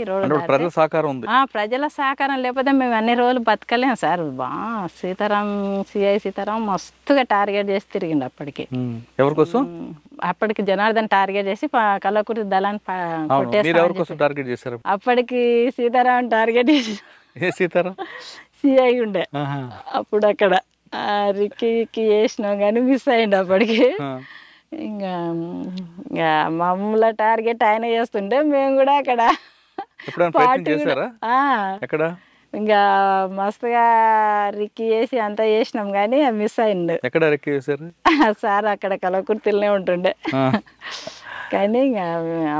Road అంటే ప్రజల సహకారం ఉంది. ప్రజల సహకారం లేకపోతే మేము అన్ని రోజులు బతకలేము సార్. సిఐ సీతారాం మస్తుగా టార్గెట్ చేసి తిరిగిండు అప్పటికి. ఎవరికోసం? అప్పటికి జనార్దన్ టార్గెట్ చేసి కల్లకుర్తి దళాన్ని టార్గెట్ చేశారు. అప్పటికి సీతారాం టార్గెట్ చేసి సీతారాం సిఐ ఉండే అప్పుడు అక్కడ రిక్కి వేసినాం కానీ మిస్ అయ్యిండు అప్పటికి. ఇంకా మమ్మల్ని టార్గెట్ ఆయన చేస్తుంటే మేము కూడా అక్కడ ఇంకా మస్తుగా రిక్కి వేసి అంతా చేసినాం కానీ మిస్ అయిండు. ఎక్కడ రిక్కి చేశారు సార్? అక్కడ కలకుర్తిలోనే ఉంటుండే. కానీ ఇంకా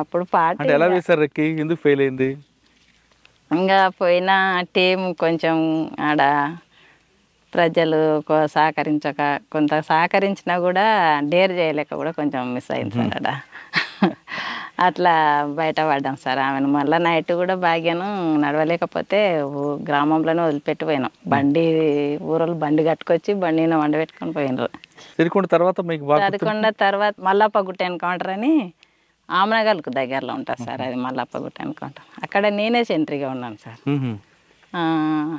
అప్పుడు పార్టీ ఎలా వేశారు రిక్కి? ఎందుకు ఫెయిల్ అయింది? ఇంకా పోయిన టీం కొంచెం ఆడ ప్రజలు కొంత సహకరించినా కూడా డేర్ చేయలేక కూడా కొంచెం మిస్ అయింది సార్ అక్కడ. అట్లా బయటపడ్డాం సార్. ఆమెను మళ్ళీ నైట్ కూడా భాగ్యను నడవలేకపోతే గ్రామంలోనే వదిలిపెట్టిపోయినాం. ఊరోళ్ళు బండి కట్టుకొచ్చి బండిని వండబెట్టుకొని పోయినారు. సిరికొండ తర్వాత మల్లప్పగుట్ట ఎన్కౌంటర్ అని ఆమనగల్కు దగ్గరలో ఉంటుంది సార్. అది మల్లప్పగుట్ట ఎన్కౌంటర్. అక్కడ నేనే సెంట్రీగా ఉన్నాను సార్.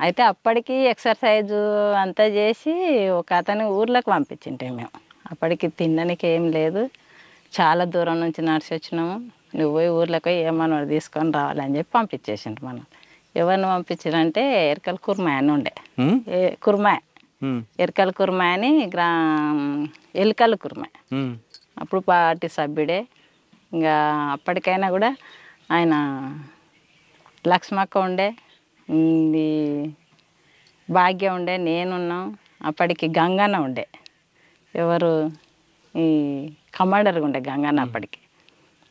అయితే అప్పటికి ఎక్సర్సైజు అంతా చేసి ఒక అతని ఊర్లోకి పంపించింటే మేము. అప్పటికి తినడానికి ఏం లేదు, చాలా దూరం నుంచి నడిచి వచ్చినాము. నువ్వు పోయి ఊర్లోకి పోయి ఏమన్నా తీసుకొని రావాలని చెప్పి పంపించేసిండు. మనం ఎవరిని పంపించారంటే ఎరకల కుర్మాయి అని ఉండే. ఎరకల కుర్మాయి అని ఎలుకల కుర్మాయి. అప్పుడు పార్టీ సభ్యుడే. ఇంకా అప్పటికైనా కూడా ఆయన లక్ష్మక్క ఉండే, భాగ్య ఉండే, నేనున్నాం. అప్పటికి గంగన్న ఉండే. ఎవరు ఈ కమాండర్గా ఉండే గంగన్న అప్పటికి.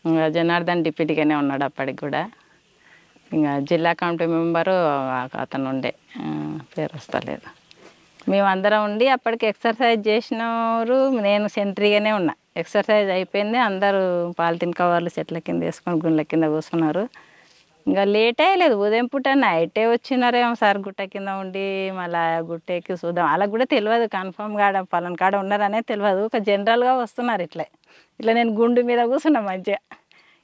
ఇంకా జనార్దన్ డిప్యూటీగానే ఉన్నాడు అప్పటికి కూడా. ఇంకా జిల్లా కమిటీ మెంబరు అతను ఉండే, పేరు వస్తలేదు. మేమందరం ఉండి అప్పటికి ఎక్సర్సైజ్ చేసినారు. నేను సెంట్రీగానే ఉన్నా. ఎక్సర్సైజ్ అయిపోయింది. అందరూ పాలిథిన్ కవర్లు చెట్ల కింద వేసుకొని గుండ్ల కింద కూర్చున్నారు. ఇంకా లేట్ అయ్యలేదు. ఉదయం పూట నైటే వచ్చినారేమో సార్. గుట్ట కింద ఉండి మళ్ళీ గుట్ట ఎక్కి చూద్దాం. అలా కూడా తెలియదు కన్ఫామ్గా పలానా కాడ ఉన్నారనే తెలియదు. ఒక జనరల్గా వస్తున్నారు. ఇట్లా నేను గుండు మీద కూర్చున్నా మంచిగా.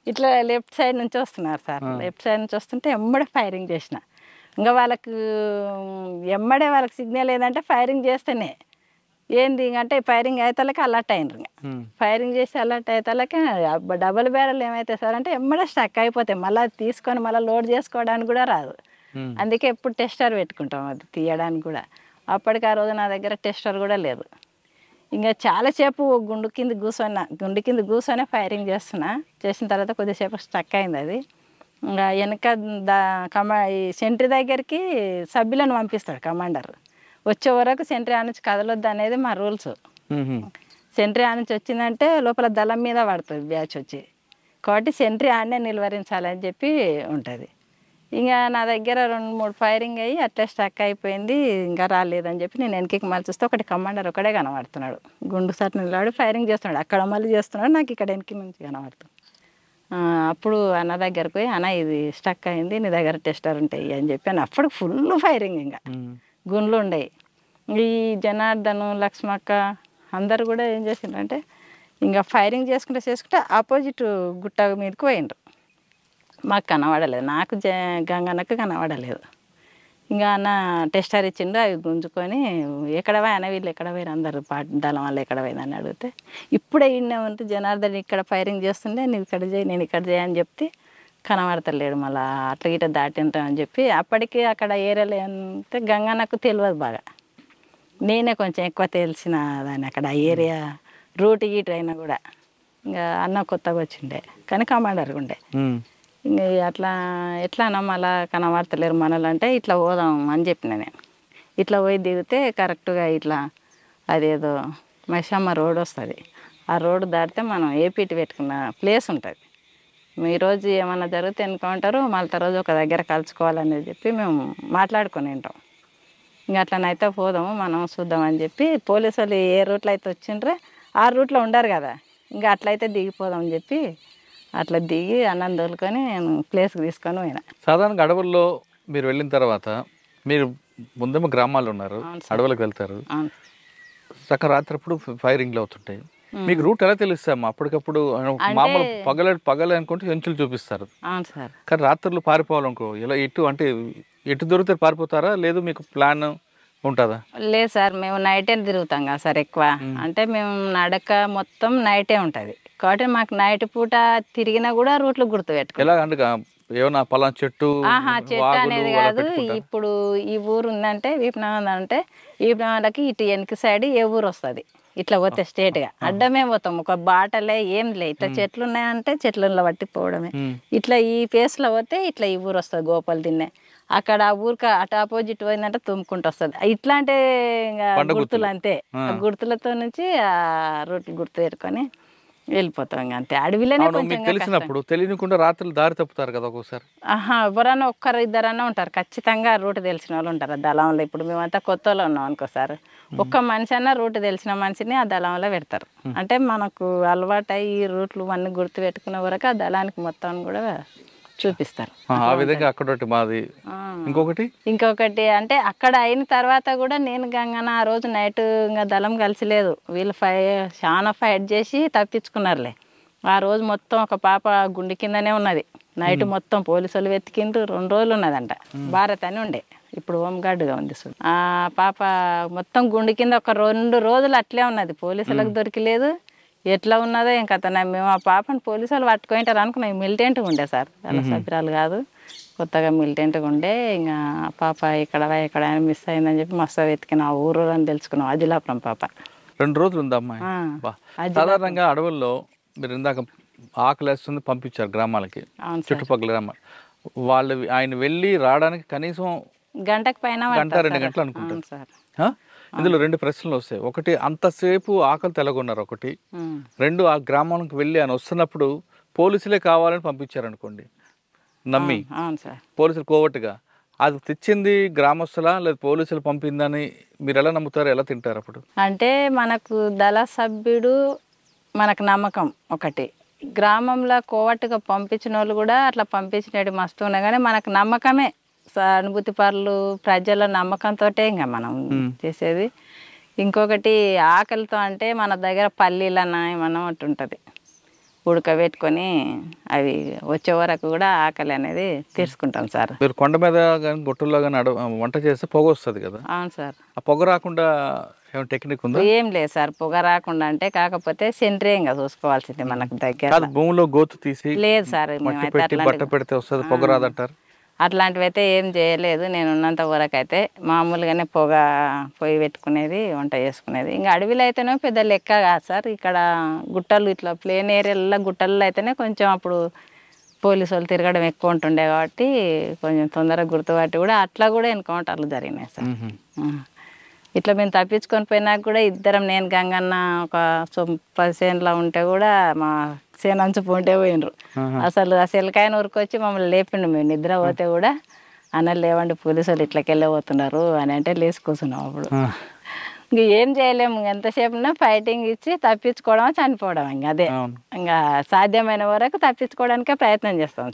ఇట్లా లెఫ్ట్ సైడ్ నుంచి వస్తున్నారు సార్. లెఫ్ట్ సైడ్ నుంచి వస్తుంటే ఎమ్మడే ఫైరింగ్ చేసిన. ఇంకా వాళ్ళకి సిగ్నల్ ఏదంటే ఫైరింగ్ చేస్తేనే ఏంది అంటే ఫైరింగ్ అయ్యేతలకి అలర్ట్ అయినరు. ఫైరింగ్ చేసి అలర్ట్ అయ్యేతలకి డబుల్ బ్యారెల్ ఏమైతే సార్ అంటే ఎమ్మడే స్టక్ అయిపోతాయి. మళ్ళీ తీసుకొని మళ్ళీ లోడ్ చేసుకోవడానికి కూడా రాదు. అందుకే ఎప్పుడు టెస్టర్ పెట్టుకుంటాం అది తీయడానికి కూడా. అప్పటికి ఆ రోజు నా దగ్గర టెస్టర్ కూడా లేదు. ఇంకా చాలాసేపు గుండు కింద కూర్చొనే ఫైరింగ్ చేసిన తర్వాత కొద్దిసేపు స్టక్ అయింది అది. ఇంకా వెనక ఈ సెంట్రీ దగ్గరికి సభ్యులను పంపిస్తాడు కమాండర్. వచ్చే వరకు సెంట్రీ ఆ నుంచి కదలొద్దు అనేది మా రూల్స్. సెంట్రీ ఆ నుంచి వచ్చిందంటే లోపల దళం మీద పడుతుంది బ్యాచ్ వచ్చి. కాబట్టి సెంట్రీ ఆడనే నిలువరించాలని చెప్పి ఉంటుంది. ఇంకా నా దగ్గర 2-3 ఫైరింగ్ అయ్యి అట్లా స్టక్ అయిపోయింది. ఇంకా రాలేదని చెప్పి నేను వెనక్కి మళ్ళీ చూస్తే ఒకటి కమాండర్ ఒకడే కనబడుతున్నాడు. గుండు సట్ నిలబడి ఫైరింగ్ చేస్తున్నాడు. అక్కడ మళ్ళీ చేస్తున్నాడు, నాకు ఇక్కడ వెనక్కి నుంచి కనబడుతుంది. అప్పుడు అన్న దగ్గరకు పోయి, అన్న ఇది స్టక్ అయింది, నీ దగ్గర టెస్టర్ ఉంటాయి అని చెప్పి అప్పుడు ఫుల్ ఫైరింగ్. ఇంకా గుండ్లు ఉండేవి. ఈ జనార్దను, లక్ష్మక్క అందరు కూడా ఏం చేసిండ్రంటే ఇంకా ఫైరింగ్ చేసుకుంటే ఆపోజిట్ గుట్ట మీదకి పోయిండ్రు. మాకు కనబడలేదు, నాకు గంగన్నకు కనబడలేదు. ఇంకా అన్న టెస్టర్ ఇచ్చిండు, అవి గుంజుకొని ఎక్కడ పోయిన వీళ్ళు ఎక్కడ పోయిన అందరు దళం వాళ్ళు ఎక్కడ పోయిందని అడిగితే ఇప్పుడే ఇన్నే ఉంటే జనార్దన్ ఇక్కడ ఫైరింగ్ చేస్తుండే, నువ్వు ఇక్కడ చేయి నేను ఇక్కడ చేయని చెప్తే కనబడతలేడు. మళ్ళీ అట్లా గిట్ట దాటింటామని చెప్పి అప్పటికి అక్కడ ఏరియాలో అంటే గంగన్నకు తెలియదు బాగా, నేనే కొంచెం ఎక్కువ తెలిసిన దాన్ని అక్కడ ఏరియా రూట్ గీట్ అయినా కూడా. ఇంకా అన్న కొత్తగా వచ్చిండే కానీ కమాండర్గా ఉండే. ఇంక అట్లా ఎట్లా అన్న మళ్ళా కనబడతలేరు మనలు అంటే ఇట్లా పోదాం అని చెప్పిన నేను. ఇట్లా పోయి దిగితే కరెక్ట్గా ఇట్లా అదేదో మైసమ్మ రోడ్ వస్తుంది. ఆ రోడ్డు దాటితే మనం ఏపీటీ పెట్టుకున్న ప్లేస్ ఉంటుంది. ఈరోజు ఏమన్నా జరిగితే ఎన్కౌంటరు మళ్ళీ తర్వాత ఒక దగ్గర కలుసుకోవాలని చెప్పి మేము మాట్లాడుకొని ఉంటాం. ఇంకా అట్లనైతే పోదాము మనం చూద్దామని చెప్పి పోలీసు వాళ్ళు ఏ రూట్లో అయితే వచ్చిండ్రే ఆ రూట్లో ఉండరు కదా, ఇంకా అట్లయితే దిగిపోదాం అని చెప్పి అట్లా దిగి అన్నం తోలుకొని నేను ప్లేస్కి తీసుకొని పోయినా. సాధారణంగా అడవుల్లో మీరు వెళ్ళిన తర్వాత మీరు ముందేమో గ్రామాల్లో ఉన్నారు, అడవులకు వెళ్తారు, చక్కగా రాత్రిప్పుడు ఫైరింగ్లు అవుతుంటాయి. మీకు రూట్ ఎలా తెలుస్తామా? అప్పటికప్పుడు మామూలు పగలే అనుకుంటే ఎంచులు చూపిస్తారు. అవును సార్. కానీ రాత్రులు పారిపోవాలనుకో ఇలా ఎటు దొరికితే పారిపోతారా? లేదు మీకు ప్లాన్ ఉంటుందా? లేదు సార్, మేము నైటే తిరుగుతాం కదా సార్ ఎక్కువ. అంటే మేము నడక మొత్తం నైటే ఉంటుంది కాబట్టి మాకు నైట్ పూట తిరిగినా కూడా రూట్లు గుర్తుపెట్టుకో. ఎలా అంటే ఏమన్నా పలానా చెట్టు అనేది కాదు. ఇప్పుడు ఈ ఊరు ఉందంటే వీపనగర్ అంటే వీపనగర్కి ఇటు వెనక సైడ్ ఏ ఊరు వస్తుంది, ఇట్లా పోతే స్ట్రేట్గా అడ్డమే పోతాం. ఒక బాటలే ఏం లే, ఇట్లా చెట్లు ఉన్నాయంటే చెట్లలో పట్టిపోవడమే. ఇట్లా ఈ ప్లేస్లో పోతే ఇట్లా ఈ ఊరు వస్తుంది గోపాల్ దిన్నే. అక్కడ ఆ ఊరికి అటు ఆపోజిట్ పోయిందంటే తుమ్ముకుంటూ వస్తుంది. ఇట్లాంటి గుర్తులు అంతే. ఆ గుర్తులతో నుంచి ఆ రూట్లు గుర్తు పెట్టుకొని వెళ్ళిపోతాం. ఇంకా అంతే. అడవిలోనే కొంచెం తెలిసినప్పుడు తెలియకుండా రాత్రులు దారి తప్పుతారు కదా ఒక్కోసారి. ఎవరన్నా ఒక్కరు ఇద్దరన్నా ఉంటారు ఖచ్చితంగా, రూట్ తెలిసిన వాళ్ళు ఉంటారు ఆ దళంలో. ఇప్పుడు మేమంతా కొత్త వాళ్ళు ఉన్నాం అనుకో సార్, ఒక్క మనిషి అన్నా రూట్ తెలిసిన మనిషిని ఆ దళంలో పెడతారు. అంటే మనకు అలవాటు ఈ రూట్లు అన్నీ గుర్తు పెట్టుకునే వరకు ఆ దళానికి మొత్తం కూడా చూపిస్తారు. ఆ విధంగా అక్కడ మాది. ఇంకొకటి అంటే అక్కడ అయిన తర్వాత కూడా నేను గంగన ఆ రోజు నైట్ ఇంకా దళం కలిసిలేదు. వీళ్ళు చాలా ఫైట్ చేసి తప్పించుకున్నారులే. ఆ రోజు మొత్తం ఒక పాప గుండె కిందనే ఉన్నది. నైట్ మొత్తం పోలీసులు వెతికిండ్రు. 2 రోజులు ఉన్నదంట. భారత్ అని ఉండే, ఇప్పుడు హోంగార్డుగా ఉంది. ఆ పాప మొత్తం గుండె కింద ఒక 2 రోజులు అట్లే ఉన్నది. పోలీసులకు దొరికిలేదు. ఎట్లా ఉన్నదో ఇంకా మేము ఆ పాపను పోలీసు వాళ్ళు పట్టుకుంటారు అనుకున్నాం. మిలిటెంట్గా ఉండే సార్, చాలా సభ్యురాలు కాదు, కొత్తగా మిలిటెంట్గా ఉండే. ఇంకా పాప ఇక్కడ మిస్ అయిందని చెప్పి మస్తు వెతికిన ఆ ఊరు అని తెలుసుకున్నాం. అజిలాపురం పాప. 2 రోజులు ఉంది అమ్మాయి. సాధారణంగా అడవుల్లో మీరు ఇందాక ఆకలేస్తుంది పంపించారు గ్రామాలకి, చుట్టుపక్కల గ్రామాలు. ఆయన వెళ్ళి రావడానికి కనీసం గంటకు పైన 1-2 గంటలు అనుకుంటారు సార్. ఇందులో 2 ప్రశ్నలు వస్తాయి. ఒకటి, అంతసేపు ఆకలి తెలగొన్నారు. ఒకటి, 2, ఆ గ్రామానికి వెళ్ళి ఆయన వస్తున్నప్పుడు పోలీసులే కావాలని పంపించారనుకోండి, నమ్మి పోలీసులు కోవట్టుగా, అది తెచ్చింది గ్రామస్తులా లేదా పోలీసులు పంపిందని మీరు ఎలా నమ్ముతారు, ఎలా తింటారు అప్పుడు? అంటే మనకు దళ సభ్యుడు మనకు నమ్మకం ఒకటి, గ్రామంలో కోవట్టుగా పంపించిన వాళ్ళు కూడా అట్లా పంపించినట్టు మస్తు ఉన్నాయి. కానీ మనకు నమ్మకమే, సానుభూతి పరులు ప్రజల నమ్మకంతో ఇంకా మనం చేసేది. ఇంకొకటి ఆకలితో అంటే మన దగ్గర పల్లీలన్నా ఏమన్నా ఒకటి ఉంటుంది, ఉడకబెట్టుకొని అవి వచ్చే వరకు కూడా ఆకలి అనేది తీర్చుకుంటాం సార్. మీరు కొండ మీద కానీ గుట్టల్లో కానీ వంట చేస్తే పొగ వస్తుంది కదా? అవును సార్. ఆ పొగ రాకుండా ఏమైనా టెక్నిక్ ఉందా? ఏం లేదు సార్, పొగ రాకుండా అంటే కాకపోతే సేంద్రియంగా చూసుకోవాల్సింది మనకు దగ్గర. భూమిలో గోతు తీసి లేదు సార్, బట్ట పెడితే వస్తుంది, పొగ రాదంటారు. అట్లాంటివి అయితే ఏం చేయలేదు. నేను ఉన్నంత వరకు అయితే మామూలుగానే పొయ్యి పెట్టుకునేది, వంట చేసుకునేది. ఇంకా అడవిలో అయితేనే పెద్ద లెక్క కాదు సార్. ఇక్కడ గుట్టలు ఇట్లా ప్లేన్ ఏరియాలలో గుట్టల్లో అయితేనే కొంచెం అప్పుడు పోలీసు వాళ్ళు తిరగడం ఎక్కువ ఉంటుండే కాబట్టి కొంచెం తొందరగా గుర్తుపట్టి కూడా అట్లా కూడా ఎన్కౌంటర్లు జరిగినాయి సార్. ఇట్లా మేము తప్పించుకొని పోయినాక కూడా ఇద్దరం, నేను గంగన్న ఒక 10 చేనులో ఉంటే కూడా మా సేనంచు పోంటే పోయినరు. అసలు ఆ సెలకాయన ఊరికొచ్చి మమ్మల్ని లేపిండు. మేము నిద్ర పోతే కూడా అన్న లేవండి పోలీసు వాళ్ళు ఇట్లకెళ్ళే పోతున్నారు అని అంటే లేచి కూర్చున్నాం. అప్పుడు ఇంక ఏం చేయలేము, ఎంతసేపు ఫైటింగ్ ఇచ్చి తప్పించుకోవడం, చనిపోవడం. ఇంకా అదే ఇంకా సాధ్యమైన వరకు తప్పించుకోవడానికే ప్రయత్నం చేస్తాం.